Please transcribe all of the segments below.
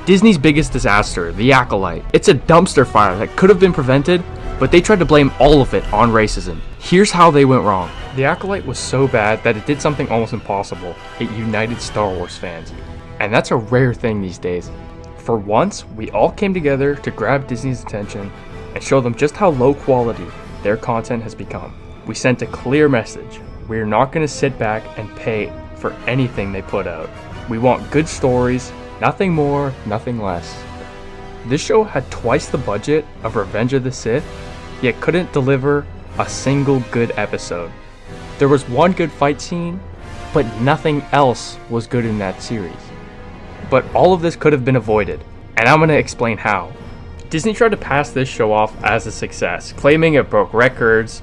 Disney's biggest disaster, The Acolyte. It's a dumpster fire that could have been prevented, but they tried to blame all of it on racism. Here's how they went wrong. The Acolyte was so bad that it did something almost impossible. It united Star Wars fans. And that's a rare thing these days. For once, we all came together to grab Disney's attention and show them just how low quality their content has become. We sent a clear message. We're not going to sit back and pay for anything they put out. We want good stories, nothing more, nothing less. This show had twice the budget of Revenge of the Sith, yet couldn't deliver a single good episode. There was one good fight scene, but nothing else was good in that series. But all of this could have been avoided, and I'm going to explain how. Disney tried to pass this show off as a success, claiming it broke records.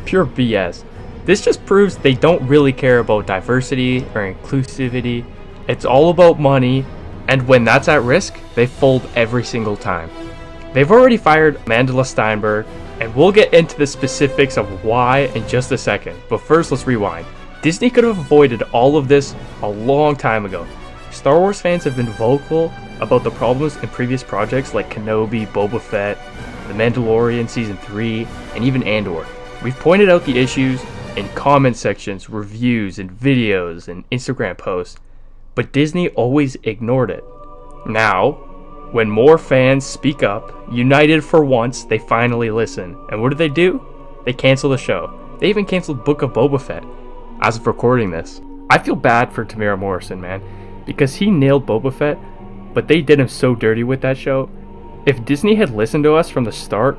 Pure BS. This just proves they don't really care about diversity or inclusivity. It's all about money, and when that's at risk, they fold every single time. They've already fired Amanda Steinberg, and we'll get into the specifics of why in just a second, but first let's rewind. Disney could have avoided all of this a long time ago. Star Wars fans have been vocal about the problems in previous projects like Kenobi, Boba Fett, The Mandalorian Season 3, and even Andor. We've pointed out the issues in comment sections, reviews, and videos, and Instagram posts, but Disney always ignored it. Now, when more fans speak up, united for once, they finally listen. And what do? They cancel the show. They even canceled Book of Boba Fett as of recording this. I feel bad for Tamara Morrison, man, because he nailed Boba Fett, but they did him so dirty with that show. If Disney had listened to us from the start,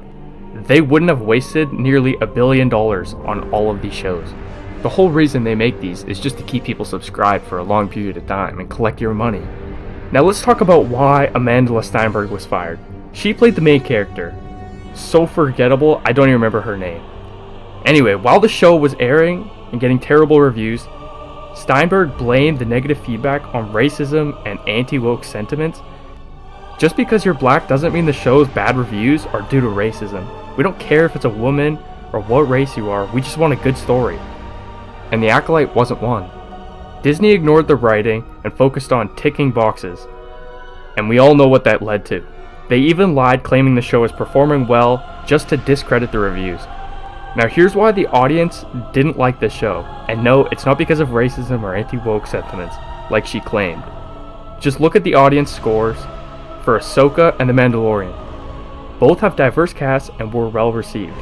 they wouldn't have wasted nearly $1 billion on all of these shows. The whole reason they make these is just to keep people subscribed for a long period of time and collect your money. Now let's talk about why Amanda Steinberg was fired. She played the main character. So forgettable, I don't even remember her name. Anyway, while the show was airing and getting terrible reviews, Steinberg blamed the negative feedback on racism and anti-woke sentiments. Just because you're black doesn't mean the show's bad reviews are due to racism. We don't care if it's a woman or what race you are, we just want a good story. And The Acolyte wasn't one. Disney ignored the writing and focused on ticking boxes. And we all know what that led to. They even lied claiming the show is performing well just to discredit the reviews. Now here's why the audience didn't like this show. And no, it's not because of racism or anti-woke sentiments, like she claimed. Just look at the audience scores for Ahsoka and The Mandalorian. Both have diverse casts and were well received.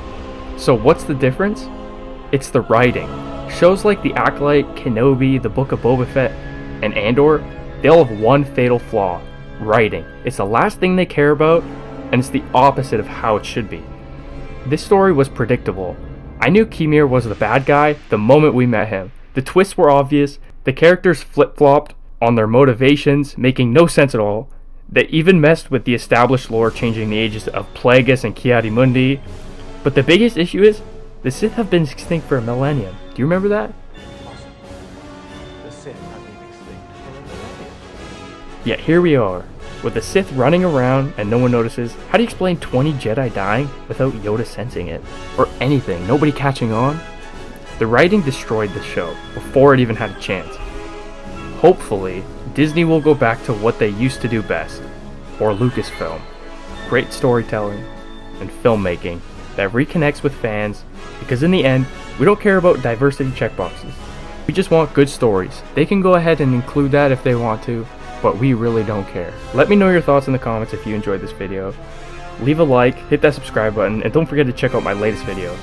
So what's the difference? It's the writing. Shows like The Acolyte, Kenobi, The Book of Boba Fett, and Andor, they all have one fatal flaw: writing. It's the last thing they care about, and it's the opposite of how it should be. This story was predictable. I knew Kimir was the bad guy the moment we met him. The twists were obvious, the characters flip-flopped on their motivations, making no sense at all. They even messed with the established lore, changing the ages of Plagueis and Ki-Adi-Mundi. But the biggest issue is, the Sith have been extinct for a millennium. Do you remember that? The Sith have been extinct for a millennium. Yet here we are, with the Sith running around and no one notices. How do you explain 20 Jedi dying without Yoda sensing it? Or anything, nobody catching on? The writing destroyed the show before it even had a chance. Hopefully, Disney will go back to what they used to do best, or Lucasfilm. Great storytelling and filmmaking that reconnects with fans, because in the end, we don't care about diversity checkboxes. We just want good stories. They can go ahead and include that if they want to, but we really don't care. Let me know your thoughts in the comments if you enjoyed this video. Leave a like, hit that subscribe button, and don't forget to check out my latest video.